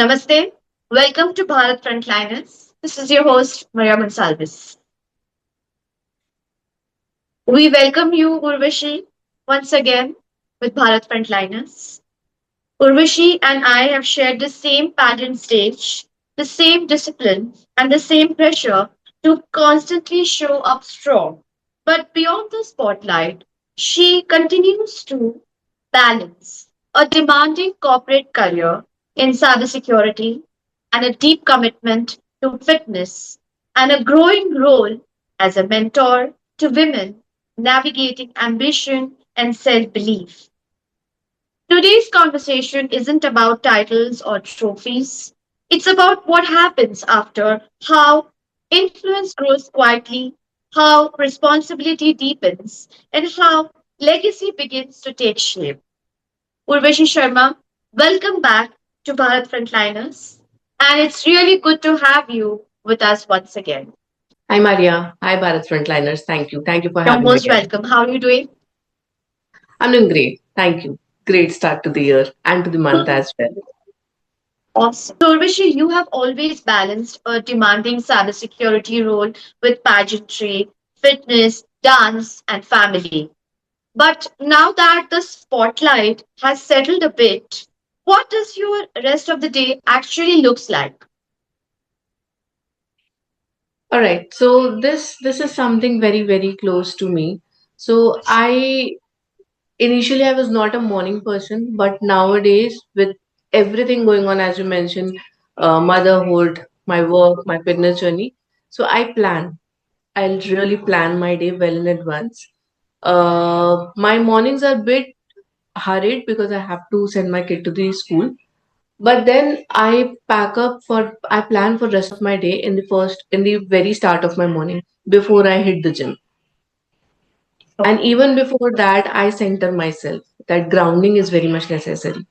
Namaste. Welcome to Bharat Frontliners. This is your host, Maria Gonsalves. We welcome you, Urvashi, once again with Bharat Frontliners. Urvashi and I have shared the same pageant stage, the same discipline, and the same pressure to constantly show up strong. But beyond the spotlight, she continues to balance a demanding corporate career in cybersecurity and a deep commitment to fitness and a growing role as a mentor to women navigating ambition and self belief. Today's conversation isn't about titles or trophies. It's about what happens after, how influence grows quietly, how responsibility deepens, and how legacy begins to take shape. Urvashi Sharma, welcome back to Bharat Frontliners. And it's really good to have you with us once again. Hi, Maria. Hi, Bharat Frontliners. Thank you. Thank you for You're having me most again. welcome. How are you doing? I'm doing great. Thank you. Great start to the year and to the month as well. Awesome. So, Urvashi, you have always balanced a demanding cybersecurity role with pageantry, fitness, dance, and family. But now that the spotlight has settled a bit, what does your rest of the day actually looks like? All right. So this is something very close to me. So I initially I was not a morning person, but nowadays with everything going on, as you mentioned, motherhood, my work, my fitness journey, so I plan. I'll really plan my day well in advance. My mornings are a bit hurried because I have to send my kid to the school. But then I plan for rest of my day in the very start of my morning before I hit the gym. And even before that, I center myself. That grounding is very much necessary.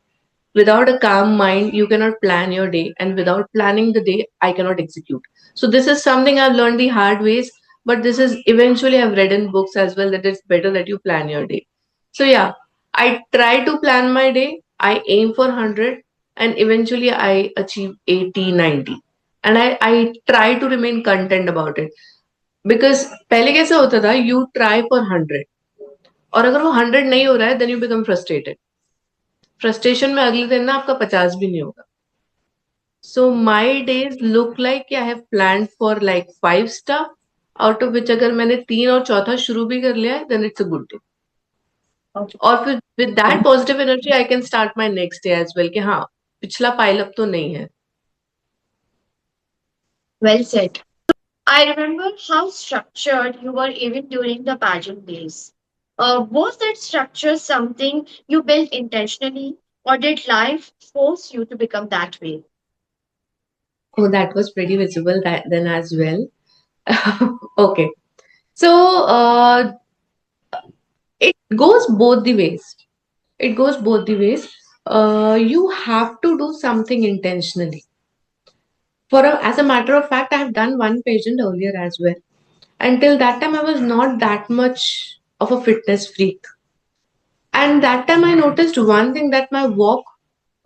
Without a calm mind, you cannot plan your day. And without planning the day, I cannot execute. So this is something I've learned the hard ways, but this is eventually I've read in books as well that it's better that you plan your day. So yeah, I try to plan my day. I aim for 100 and eventually I achieve 80, 90. And I try to remain content about it. Because पहले कैसे होता था you try for 100 और अगर वो 100 नहीं हो रहा है then you become frustrated. Frustration में अगले दिन ना आपका 50 भी नहीं होगा. So my days look like I have planned for like 5 stuff, out of which अगर मैंने 3 और चौथा शुरू भी कर लिया है, then it's a good day. Okay. और फिर with that positive energy I can start my next day as well कि हाँ पिछला पाइल अप तो नहीं है. Well said. I remember how structured you were even during the pageant days. Was that structure something you built intentionally, or did life force you to become that way? Oh, that was pretty visible that then as well. Okay. So it goes both the ways. It goes both the ways. You have to do something intentionally. As a matter of fact, I have done one pageant earlier as well. Until that time, I was not that much of a fitness freak. And that time, I noticed one thing that my walk,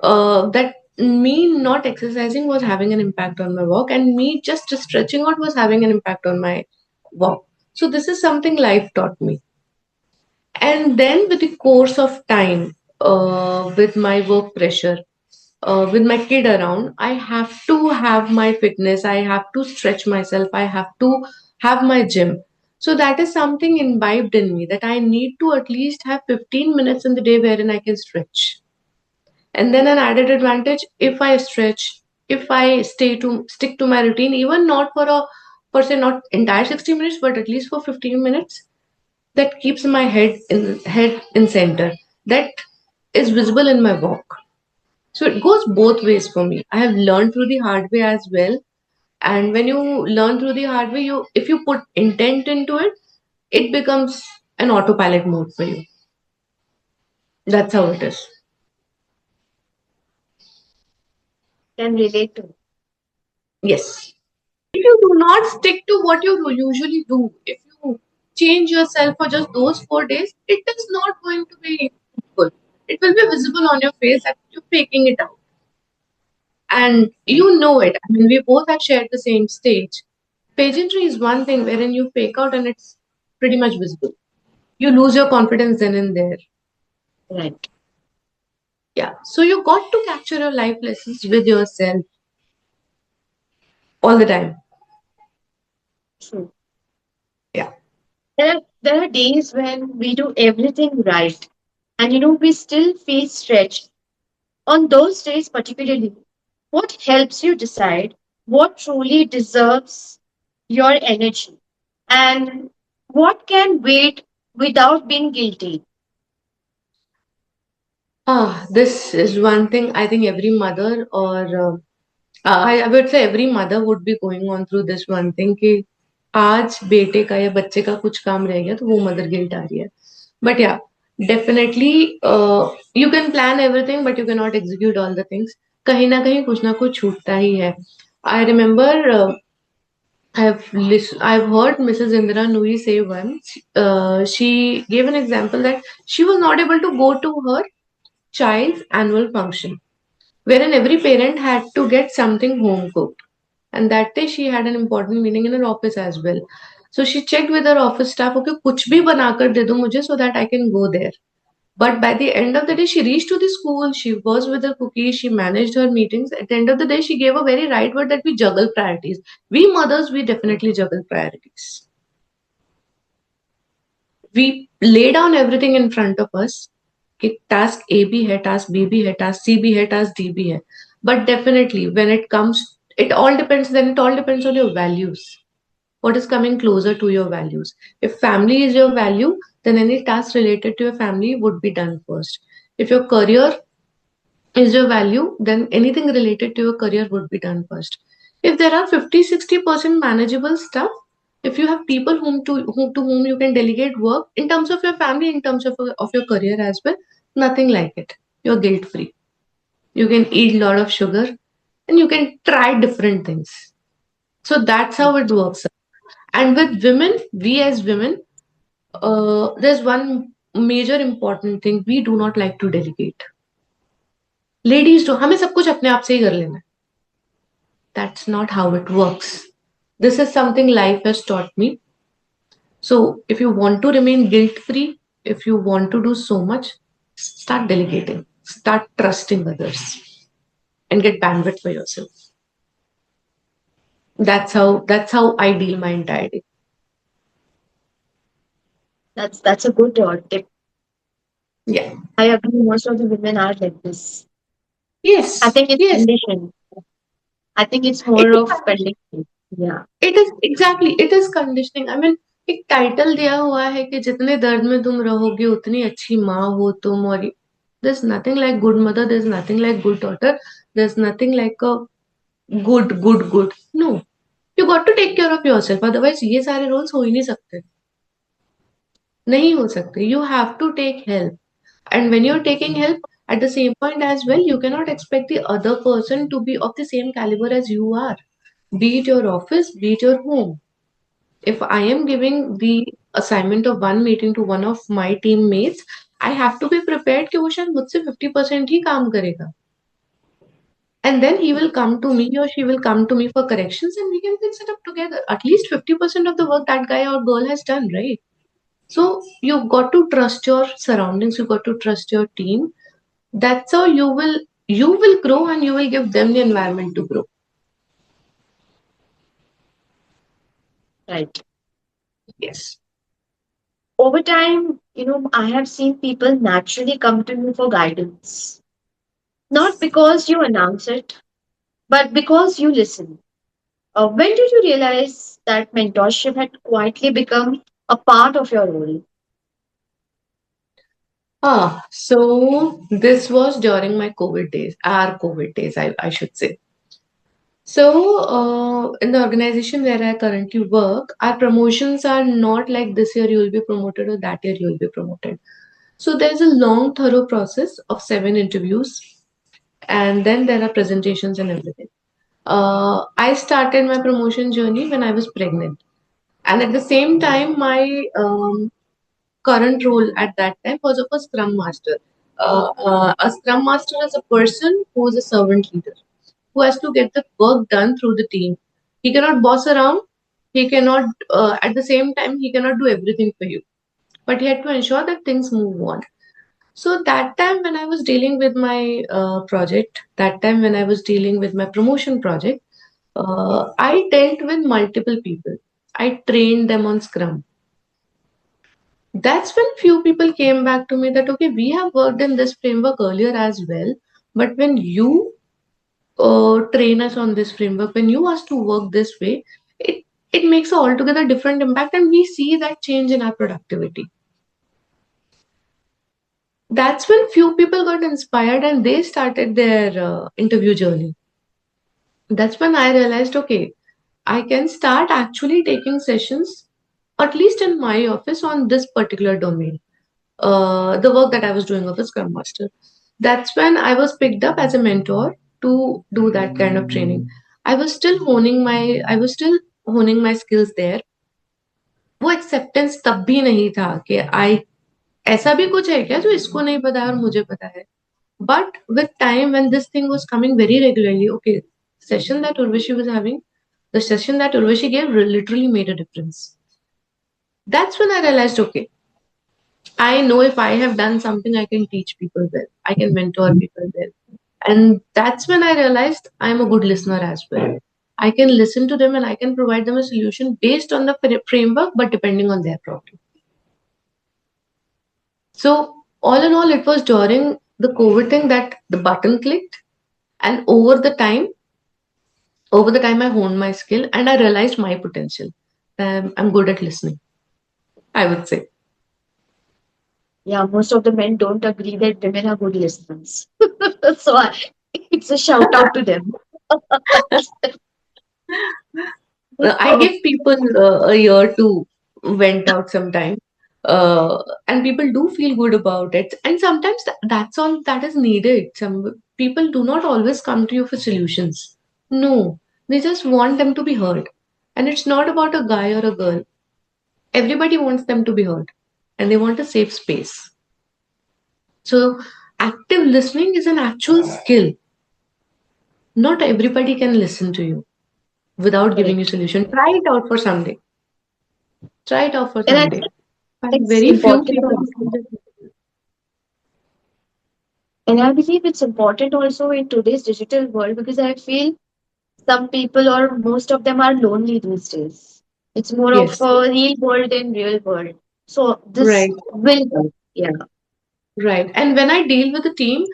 that me not exercising was having an impact on my walk, and me just stretching out was having an impact on my walk. So, this is something life taught me. And then, with the course of time, with my work pressure, with my kid around, I have to have my fitness, I have to stretch myself, I have to have my gym. So that is something imbibed in me that I need to at least have 15 minutes in the day wherein I can stretch. And then an added advantage, if I stretch, if I stick to my routine, even not for a per se not entire 60 minutes, but at least for 15 minutes, that keeps my head in center. That is visible in my walk. So it goes both ways for me. I have learned through the hard way as well. And when you learn through the hard way, you if you put intent into it, it becomes an autopilot mode for you. That's how it is. Can relate to. Yes. If you do not stick to what you usually do, if you change yourself for just those 4 days, it is not going to be fruitful. It will be visible on your face that you're faking it out. And you know it. I mean, we both have shared the same stage. Pageantry is one thing wherein you fake out and it's pretty much visible. You lose your confidence then and there. Right. Yeah. So you got to capture your life lessons with yourself all the time. True. Yeah. There are days when we do everything right, and we still feel stretched. On those days, particularly, what helps you decide what truly deserves your energy and what can wait without being guilty? This is one thing I think every mother or I would say every mother would be going on through this one thing कि आज बेटे का या बच्चे का कुछ काम रह गया तो वो मदर गिल्ट आ रही है. But yeah, definitely you can plan everything but you cannot execute all the things. कहीं ना कुछ छूटता ही है. I remember I've heard Mrs. Indira Nui say once, she gave an example that she was not able to go to her child's annual function, wherein every parent had to get something home cooked. And that day she had an important meeting in her office as well. So she checked with her office staff, okay, कुछ भी बनाकर दे दो मुझे so that I can go there. But by the end of the day, she reached to the school. She was with her cookies. She managed her meetings. At the end of the day, she gave a very right word that we juggle priorities. We mothers, we definitely juggle priorities. We lay down everything in front of us कि task A भी है, task B भी है, task C भी है, task D भी है. But definitely when it comes, it all depends on your values. What is coming closer to your values? If family is your value, then any task related to your family would be done first. If your career is your value, then anything related to your career would be done first. If there are 50-60% manageable stuff, if you have people to whom you can delegate work in terms of your family, in terms of your career as well, nothing like it. You're guilt free. You can eat a lot of sugar and you can try different things. So that's how it works. And with women, we as women, there's one major important thing we do not like to delegate. Ladies do हमें सब कुछ अपने आप से ही कर लेना है. That's not how it works. This is something life has taught me. So, if you want to remain guilt free, if you want to do so much, start delegating, start trusting others, and get bandwidth for yourself. That's how I deal my entire day. That's a good tip. Yeah. I agree. Most of the women are like this. I Yes. think it's Yes. conditioned. I think it's It more is of conditioning. Yeah. it is exactly it is conditioning. I mean, एक title दिया हुआ है कि जितने दर्द में तुम रहोगे उतनी अच्छी माँ हो तुम. और there's nothing like good mother, there's nothing like good daughter, there's nothing like a good. No, you got to take care of yourself, otherwise ये सारे roles हो ही नहीं सकते. नहीं हो सकते. You have to take help. And when you're taking help, at the same point as well, you cannot expect the other person to be of the same caliber as you are. Be it your office, be it your home. If I am giving the assignment of one meeting to one of my teammates, I have to be prepared कि वो शायद मुझसे 50% ही काम करेगा. And then he will come to me or she will come to me for corrections and we can fix it up together. At least 50% of the work that guy or girl has done, right? So you got to trust your surroundings, you got to trust your team. That's how you will grow and you will give them the environment to grow. Right. Yes. Over time, I have seen people naturally come to you for guidance. Not because you announce it, but because you listen. When did you realize that mentorship had quietly become a part of your role? So this was during my COVID days, our COVID days, I should say. So, in the organization where I currently work, our promotions are not like this year you will be promoted or that year you will be promoted. So, there's a long, thorough process of 7 interviews, and then there are presentations and everything. I started my promotion journey when I was pregnant, and at the same time, my current role at that time was of a Scrum Master. A Scrum Master is a person who is a servant leader, who has to get the work done through the team. He cannot boss around. He cannot, at the same time, he cannot do everything for you. But he had to ensure that things move on. So that time when I was dealing with my project, that time when I was dealing with my promotion project, I dealt with multiple people. I trained them on Scrum. That's when few people came back to me that, okay, we have worked in this framework earlier as well, but when you train us on this framework, when you ask to work this way, it makes a altogether different impact, and we see that change in our productivity. That's when few people got inspired and they started their interview journey. That's when I realized, okay, I can start actually taking sessions, at least in my office, on this particular domain. The work that I was doing of a Scrum Master. That's when I was picked up as a mentor to do that kind of training. I was still honing my skills there. वो acceptance तब भी नहीं था कि आई ऐसा भी कुछ है क्या जो इसको नहीं पता है और मुझे पता है. But with time, when this thing was coming very regularly, okay, session that Urvashi was having, the session that Urvashi gave literally made a difference. That's when I realized, okay, I know if I have done something, I can teach people well. I can mentor people well. And that's when I realized I'm a good listener as well. I can listen to them and I can provide them a solution based on the framework, but depending on their problem. So, all in all, it was during the COVID thing that the button clicked. And over the time, I honed my skill and I realized my potential. I'm good at listening, I would say. Yeah, most of the men don't agree that women are good listeners. So it's a shout out to them. I give people a year to vent out sometime. And people do feel good about it. And sometimes that's all that is needed. Some people do not always come to you for solutions. No, they just want them to be heard. And it's not about a guy or a girl. Everybody wants them to be heard. And they want a safe space. So, active listening is an actual skill. Not everybody can listen to you without giving you Correct. solution. Try it out for someday. Try it out for And I someday. think Find it's very few important people who can also. just. And I believe it's important also in today's digital world because I feel some people or most of them are lonely these days. It's more of Yes, a real world than real world. So this right, will help. Yeah. right. And when I deal with a team,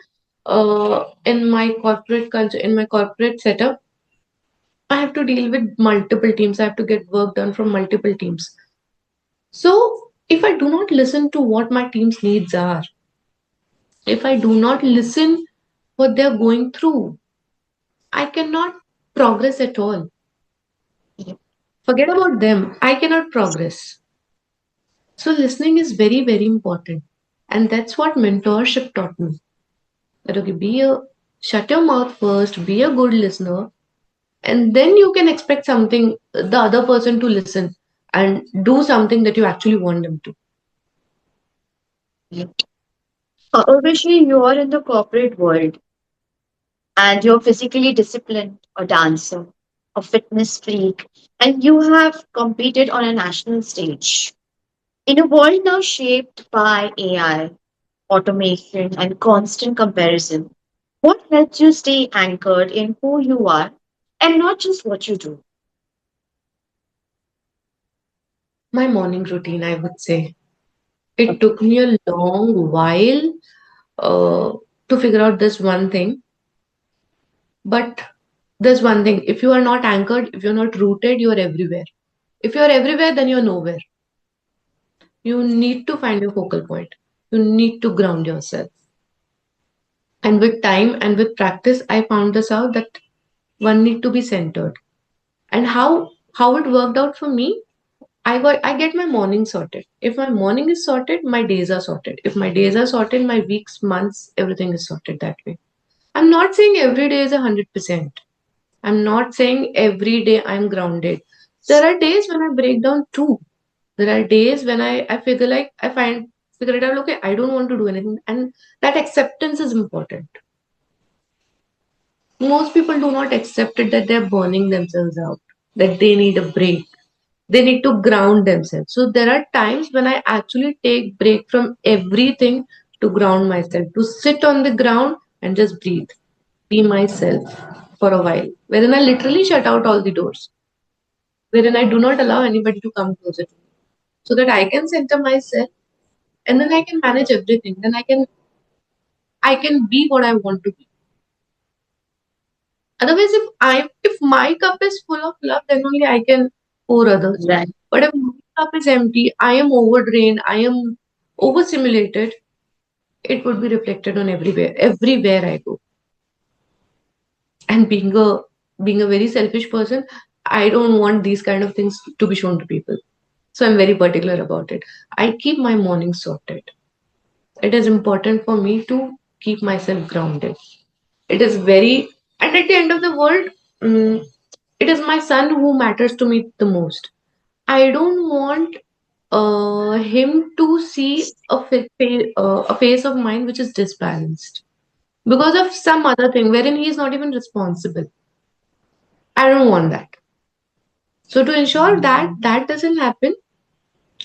in my corporate culture, in my corporate setup, I have to deal with multiple teams. I have to get work done from multiple teams. So if I do not listen to what my team's needs are, if I do not listen what they're going through, I cannot progress at all. Yeah. Forget about them. I cannot progress. So listening is very, very important. And that's what mentorship taught me. That okay, shut your mouth first, be a good listener, and then you can expect something the other person to listen and do something that you actually want them to. Yeah. Obviously, you are in the corporate world and you're physically disciplined, a dancer, a fitness freak, and you have competed on a national stage. In a world now shaped by AI, automation, and constant comparison, what helps you stay anchored in who you are and not just what you do? My morning routine, I would say. It Okay. took me a long while uh, to figure out this one thing. But there's one thing, if you are not anchored, if you're not rooted, you're everywhere. If you're everywhere, then you're nowhere. You need to find your focal point. You need to ground yourself. And with time and with practice, I found this out that one need to be centered. And how it worked out for me, I get my morning sorted. If my morning is sorted, my days are sorted. If my days are sorted, my weeks, months, everything is sorted that way. I'm not saying every day is 100%. I'm not saying every day I'm grounded. There are days when I break down too. There are days when I figure like figure it out, okay, I don't want to do anything. And that acceptance is important. Most people do not accept it that they're burning themselves out, that they need a break. They need to ground themselves. So there are times when I actually take break from everything to ground myself, to sit on the ground and just breathe, be myself for a while, wherein I literally shut out all the doors, wherein I do not allow anybody to come closer to me, so that I can center myself and then I can manage everything. Then I can be what I want to be. Otherwise, if my cup is full of love, then only I can pour others. Right. But if my cup is empty, I am overdrained, I am overstimulated, it would be reflected on everywhere I go. And being a very selfish person, I don't want these kind of things to be shown to people. So I'm very particular about it. I keep my mornings sorted. It is important for me to keep myself grounded. It is very, and at the end of the world, mm, it is my son who matters to me the most. I don't want him to see a face of mine which is disbalanced because of some other thing wherein he is not even responsible. I don't want that. So to ensure that that doesn't happen,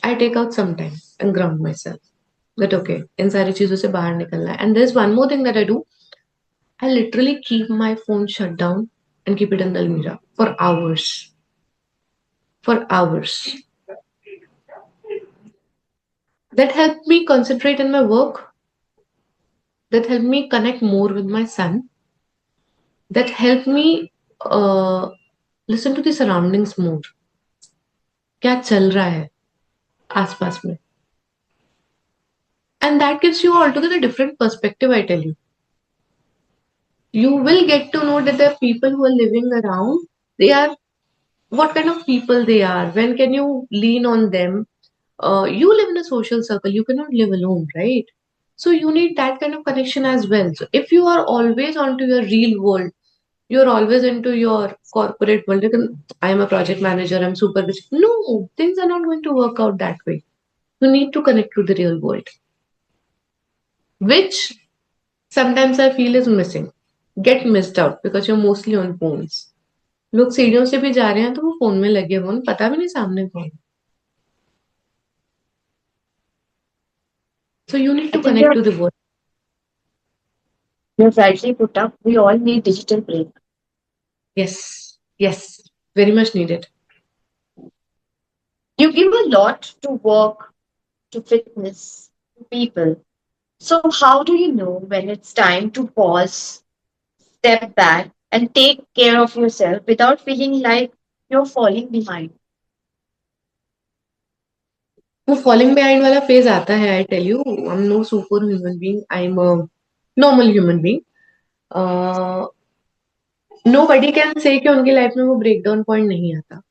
I take out some time and ground myself. That okay, इन सारी चीजों से बाहर निकलना है. And there's one more thing that I do. I literally keep my phone shut down and keep it in the almirah for hours. For hours. That helped me concentrate in my work. That helped me connect more with my son. That helped me listen to the surroundings more. क्या चल रहा है आसपास में. And that gives you altogether different perspective, I tell you. You will get to know that there are people who are living around. They are what kind of people they are. When can you lean on them? You live in a social circle. You cannot live alone, right? So you need that kind of connection as well. So if you are always onto your real world, you're always into your corporate world. You can, I am a project manager. I'm super busy. No, things are not going to work out that way. You need to connect to the real world, which sometimes I feel is missing. Get missed out because you're mostly on phones. लोग सीढ़ियों से भी जा रहे हैं तो वो phone में लगे हुए हैं, उन्हें पता भी नहीं सामने कौन है. So you need I to think connect to the world. you're rightly put up. We all need digital break. Yes, yes, very much needed. You give a lot to work, to fitness, to people. So how do you know when it's time to pause, step back, and take care of yourself without feeling like you're falling behind? वो falling behind वाला phase आता है. I tell you, I'm no super human being. I'm a normal human being. Uh, Nobody can say कि उनकी life में वो breakdown point नहीं आता.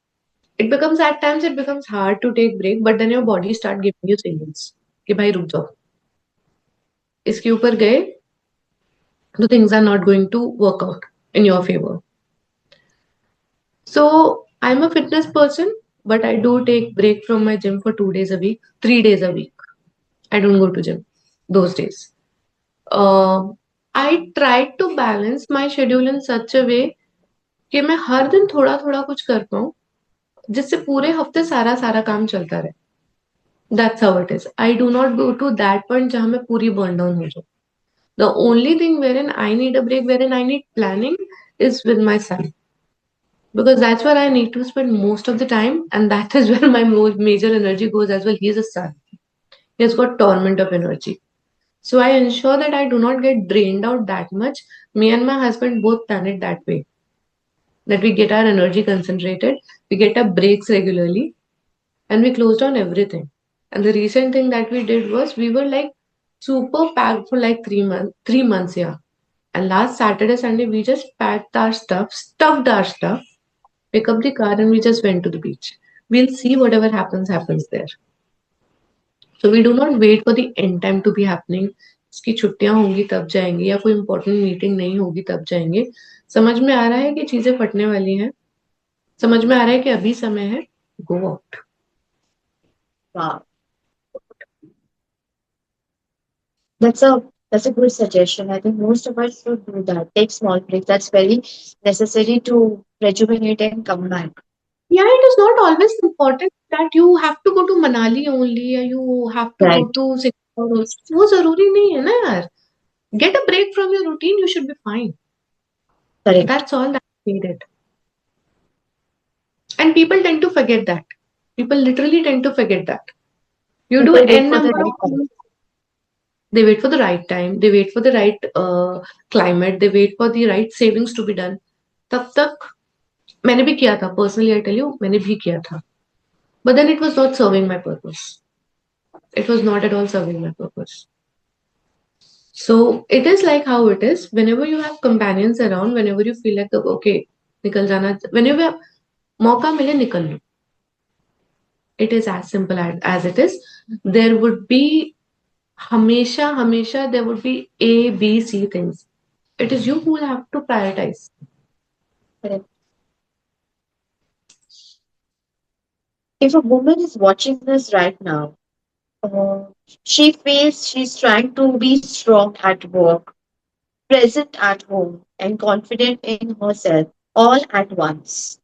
It becomes at times it becomes hard to take break, but then your body start giving you signals कि भाई रुक जाओ. इसके ऊपर गए तो things are not going to work out in your favor. So I'm a fitness person, but I do take break from my gym for 2 days a week, 3 days a week. I don't go to gym those days. Uh, I try to balance my schedule in such a way कि मैं हर दिन थोड़ा थोड़ा कुछ कर पाऊँ जिससे पूरे हफ्ते सारा सारा काम चलता रहे. That's how it is. I do not go to that point जहाँ मैं पूरी burn down हो जाऊँ. The only thing wherein I need a break, wherein I need planning, is with my son. Because that's where I need to spend most of the time, and that is where my major energy goes as well. He is a son. He has got torment of energy. So I ensure that I do not get drained out that much. Me and my husband both plan it that way. That we get our energy concentrated, we get our breaks regularly, and we close down everything. And the recent thing that we did was we were like super packed for like 3 months, 3 months, yeah. And last Saturday, Sunday, we just packed our stuff, stuffed our stuff, pick up the car, and we just went to the beach. We'll see whatever happens, happens there. So we do not wait for the end time to be happening. इसकी छुट्टियां होंगी तब जाएंगे या कोई important meeting नहीं होगी तब जाएंगे. समझ में आ रहा है कि चीजें फटने वाली हैं. समझ में आ रहा है कि अभी समय है. Go out. Wow, that's a That's a good suggestion. I think most of us should do that. Take small breaks. That's very necessary to rejuvenate and come back. Yeah, it is not always important that you have to go to Manali only or you have to go Right. to Singapore. वो जरूरी नहीं है ना यार. Get a break from your routine, you should be fine. Correct. That's all that's needed. And people tend to forget that. People literally tend to forget that. You do People wait n for the number of right time. things. They wait for the right time. They wait for the right climate. They wait for the right savings to be done. तब तक मैंने भी किया था. Personally, I tell you, मैंने भी किया था. But then it was not serving my purpose. It was not at all serving my purpose. So it is like how it is. Whenever you have companions around, whenever you feel like okay, निकल जाना, whenever मौका मिले निकल लो. It is as simple as it is. There would be हमेशा हमेशा there would be A, B, C things. It is you who will have to prioritize. Correct. If a woman is watching this right now, uh, she feels she's trying to be strong at work, present at home, and confident in herself all at once.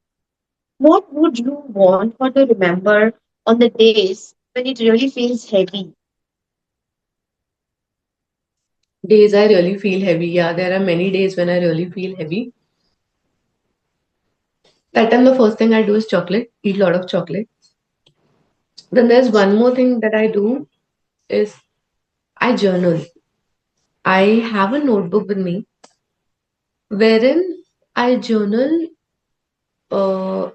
What would you want her to remember on the days when it really feels heavy? Days I really feel heavy. Yeah, there are many days when I really feel heavy. That time the first thing I do is chocolate, eat a lot of chocolate. Then there's one more thing that I do is I journal. I have a notebook with me wherein I journal uh,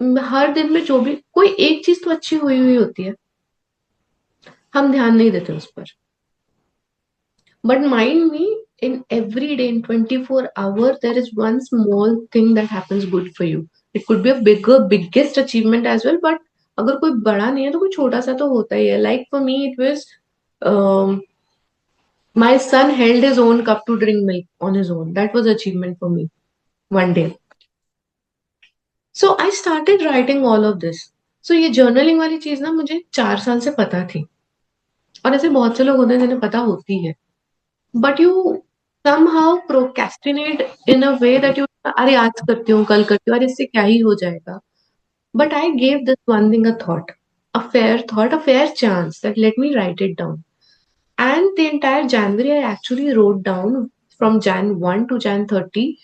हर दिन में जो भी कोई एक चीज तो अच्छी हुई हुई होती है हम ध्यान नहीं देते उस पर but mind me in every day in 24 hours there is one small thing that happens good for you. It could be a bigger biggest achievement as well but अगर कोई बड़ा नहीं है तो कोई छोटा सा तो होता ही है like for me it was um, my son held his own cup to drink milk on his own. That was achievement for me one day. So I started writing all of this. So ये journaling वाली चीज ना मुझे 4 साल से पता थी और ऐसे बहुत से लोग होते हैं जिन्हें पता होती है but you somehow procrastinate in a way that you अरे आज करती हूँ कल करती हूँ अरे इससे क्या ही हो जाएगा. But I gave this one thing a thought, a fair chance that let me write it down. And the entire January, I actually wrote down from Jan 1 to Jan 30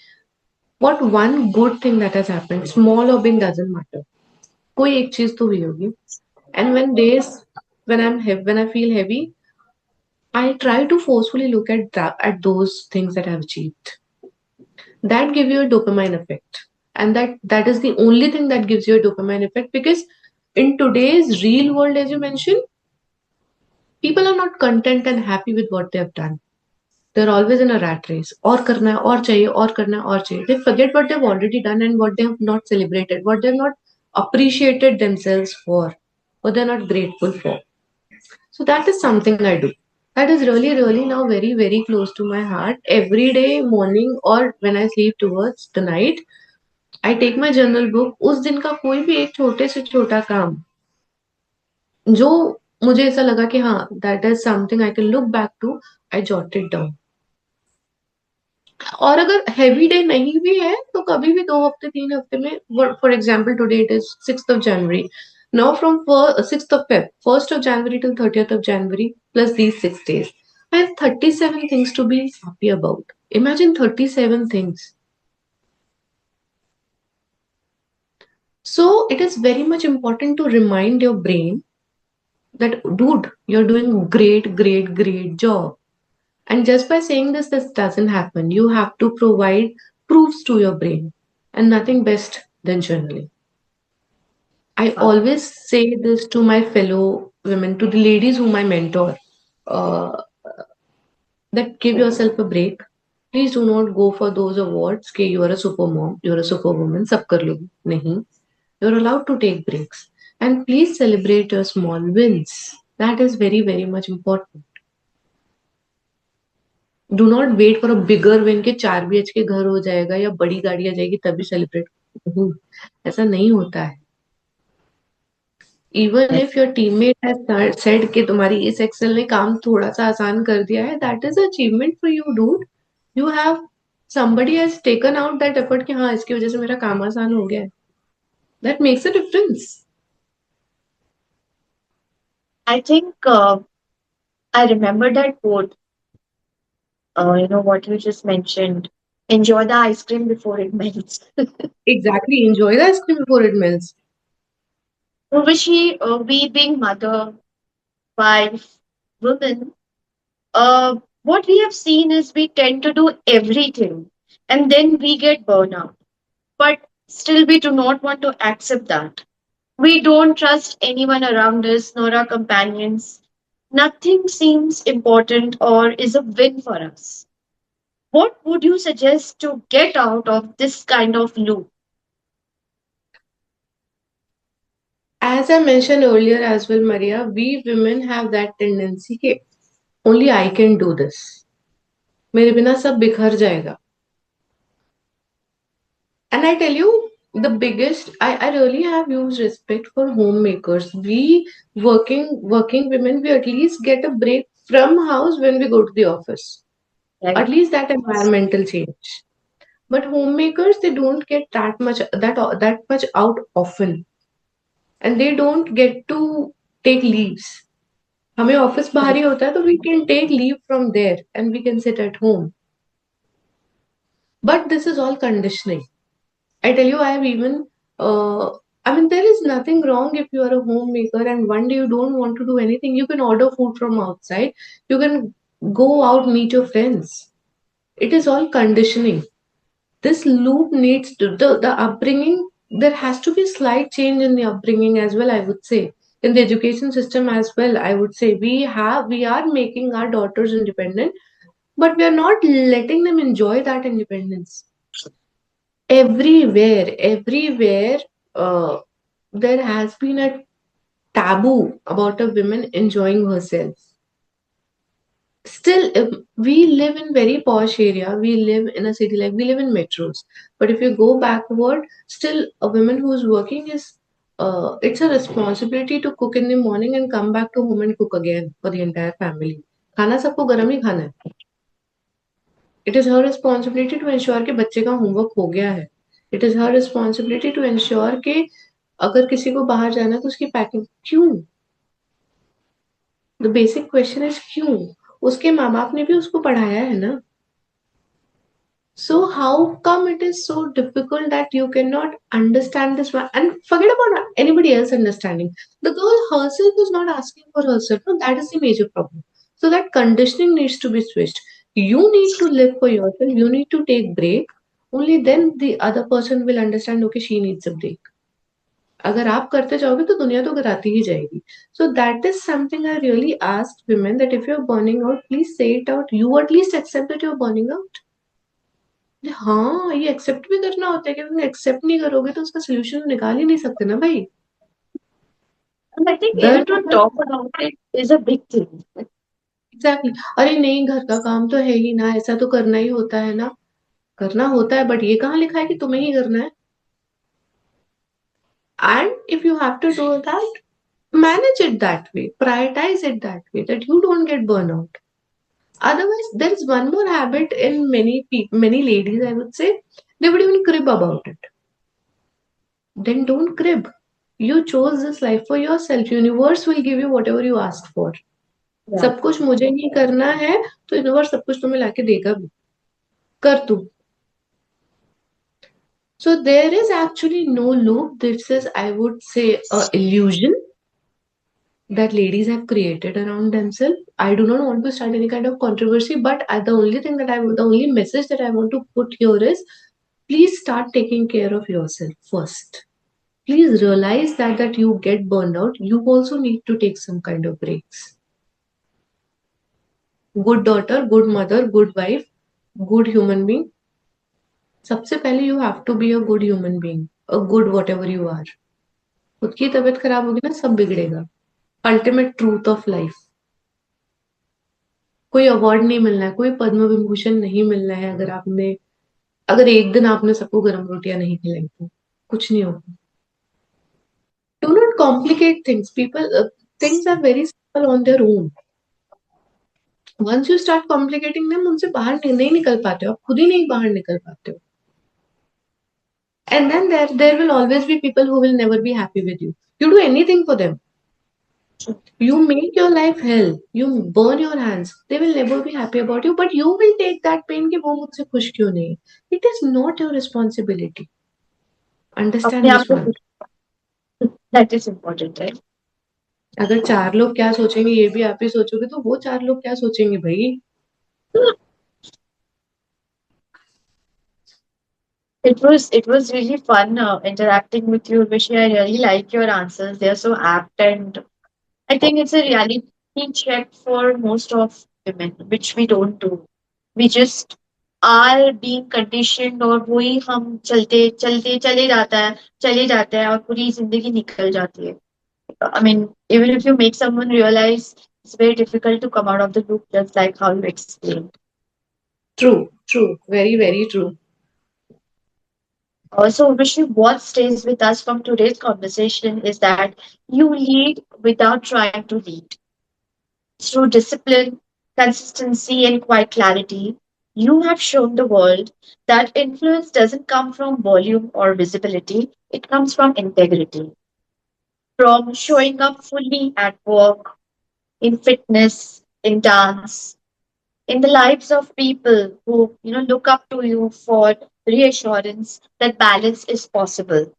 what one good thing that has happened. Small or big doesn't matter. कोई एक चीज तो हुई होगी. And when I feel heavy, I try to forcefully look at those things that I've achieved. That give you a dopamine effect. And that is the only thing that gives you a dopamine effect because in today's real world, as you mentioned, people are not content and happy with what they have done. They're always in a rat race. और करना है और चाहिए और करना है और चाहिए. They forget what they've already done and what they have not celebrated, what they've not appreciated themselves for, what they're not grateful for. So that is something I do. That is really, really now very, very close to my heart. Every day, morning or when I sleep towards the night, I take my journal book. उस दिन का कोई भी एक छोटे से छोटा काम जो मुझे ऐसा लगा कि हाँ that is something I can look back to, I jot it down. और अगर heavy day नहीं भी है तो कभी भी 2 हफ्ते 3 हफ्ते में for example today it is 6th of January. Now from 6th of Feb, 1st of January till 30th of January plus these 6 days. I have 37 things to be happy about. Imagine 37 things. So it is very much important to remind your brain that, dude, you're doing great, great, great job. And just by saying this doesn't happen. You have to provide proofs to your brain. And nothing best than journaling. I Wow. always say this to my fellow women, to the ladies whom I mentor, uh, that give yourself a break. Please do not go for those awards कि you are a super mom, you are a super woman, सब कर लोगी. नहीं. You're allowed to take breaks. And please celebrate your small wins. That is very, very much important. Do not wait for a bigger win कि 4 BHK घर हो जाएगा या बड़ी गाड़ी आ जाएगी तभी सेलिब्रेट. नहीं, ऐसा नहीं होता है. Even if your teammate has said कि तुम्हारी इस एक्सेल ने काम थोड़ा सा आसान कर दिया है, that is achievement for you dude. You have somebody has taken out that effort कि हाँ इसकी वजह से मेरा काम आसान हो गया है. That makes a difference. I think I remember that quote, what you just mentioned. Enjoy the ice cream before it melts. Exactly. Enjoy the ice cream before it melts. Urvashi, we being mother, wife, women, what we have seen is we tend to do everything and then we get burnout. But still, we do not want to accept that. We don't trust anyone around us nor our companions. Nothing seems important or is a win for us. What would you suggest to get out of this kind of loop? As I mentioned earlier as well, Maria, we women have that tendency कि only I can do this. मेरे बिना सब बिखर जाएगा. And I tell you, the biggest, I really have huge respect for homemakers. We working women, we at least get a break from house when we go to the office. Right? At least that environmental change. But homemakers, they don't get that much out often, and they don't get to take leaves. हमें office बाहर ही होता है तो we can take leave from there and we can sit at home. But this is all conditioning. I tell you, I have even, I mean, there is nothing wrong if you are a homemaker and one day you don't want to do anything. You can order food from outside. You can go out, meet your friends. It is all conditioning. This loop needs to, the upbringing, there has to be slight change in the upbringing as well, I would say. In the education system as well, I would say we are making our daughters independent, but we are not letting them enjoy that independence. Everywhere, uh, there has been a taboo about a woman enjoying herself. Still, if we live in very posh area, we live in a city, like we live in metros. But if you go backward, still a woman who is working is, it's a responsibility to cook in the morning and come back to home and cook again for the entire family. खाना सबको गरम ही खाना है. It is her responsibility to ensure कि बच्चे का homework हो गया है. It is her responsibility to ensure कि अगर किसी को बाहर जाना है तो उसकी पैकिंग क्यों. द बेसिक क्वेश्चन इज क्यों. उसके माँ बाप ने भी उसको पढ़ाया है ना. So how come it is so difficult that you cannot understand this one and forget about anybody else understanding? The girl herself is not asking for herself. No, that is the major problem. So that conditioning needs to be switched. You need to live for yourself. You need to take break. Only then the other person will understand. Okay, she needs a break. अगर आप करते जाओगे तो दुनिया तो कराती ही जाएगी. So that is something I really ask women that if you're burning out, please say it out. You at least accept that you're burning out. हाँ, ये एक्सेप्ट भी करना होता है कि तुम एक्सेप्ट नहीं करोगे तो उसका सोल्यूशन निकाल ही नहीं सकते ना भाई. And I think even दर्द to अगर talk about it is a big thing. Exactly, अरे नहीं घर का काम तो है ही ना, ऐसा तो करना ही होता है ना. करना होता है बट ये कहाँ लिखा है कि तुम्हें ही करना है. And if you have to do that, manage it that way, prioritize it that way that you don't get burnout. Otherwise, there is one more habit in many ladies, I would say, they would even crib about it. Then don't crib. You chose this life for yourself. Universe will give you whatever you ask for. Yeah. सब कुछ मुझे ही करना है तो universe सब कुछ तुम्हें लाके देगा भी. कर तू. So there is actually no loop. This is, I would say, a illusion that ladies have created around themselves. I do not want to start any kind of controversy, but the only message that I want to put here is, please start taking care of yourself first. Please realize that you get burned out. You also need to take some kind of breaks. Good daughter, good mother, good wife, good human being. सबसे पहले you have to be a good human being, a good whatever you are. खुद की तबीयत खराब होगी ना सब बिगड़ेगा. Ultimate truth of life. कोई अवार्ड नहीं मिलना है, कोई पद्म विभूषण नहीं मिलना है अगर एक दिन आपने सबको गर्म रोटियां नहीं खिलाई तो कुछ नहीं होगा. Do not complicate things. Things are very simple on their own. Once you start complicating them, उनसे बाहर नहीं निकल पाते हो, आप खुद ही नहीं बाहर निकल पाते हो. And then there will always be people who will never be happy with you. You do anything for them. You make your life hell. You burn your hands. They will never be happy about you. But you will take that pain कि वो मुझसे खुश क्यों नहीं. It is not your responsibility. अपने Understand आप this को one. that is important, right? अगर चार लोग क्या सोचेंगे ये भी आप ही सोचोगे तो वो चार लोग क्या सोचेंगे भाई. It was really fun interacting with you, Urvashi. I really like your answers. They are so apt, and I think it's a reality check for most of women, which we don't do. We just are being conditioned, और वही हम चलते चलते चले जाते हैं और पूरी जिंदगी निकल जाती है. I mean, even if you make someone realize, it's very difficult to come out of the loop, just like how you explained. True, true, very, very true. Also, Rishi, what stays with us from today's conversation is that you lead without trying to lead. Through discipline, consistency, and quiet clarity, you have shown the world that influence doesn't come from volume or visibility, it comes from integrity. From showing up fully at work, in fitness, in dance, in the lives of people who look up to you for reassurance that balance is possible.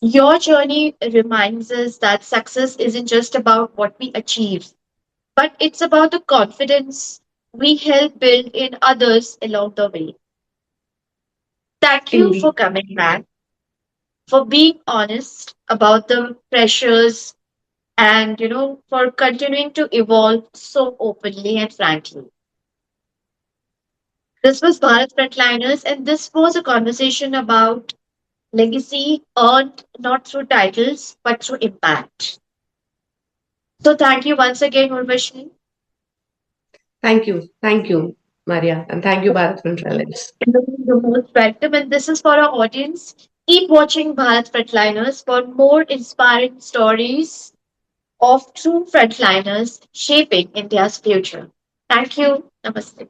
Your journey reminds us that success isn't just about what we achieve, but it's about the confidence we help build in others along the way. Thank you for Indeed. coming back, for being honest about the pressures, and for continuing to evolve so openly and frankly. This was Bharat Frontliners, and this was a conversation about legacy earned not through titles but through impact. So thank you once again, Urvashi. Thank you, Maria, and thank you, Bharat Frontliners. You're most welcome. And this is for our audience. Keep watching Bharat Frontliners for more inspiring stories of true frontliners shaping India's future. Thank you. Namaste.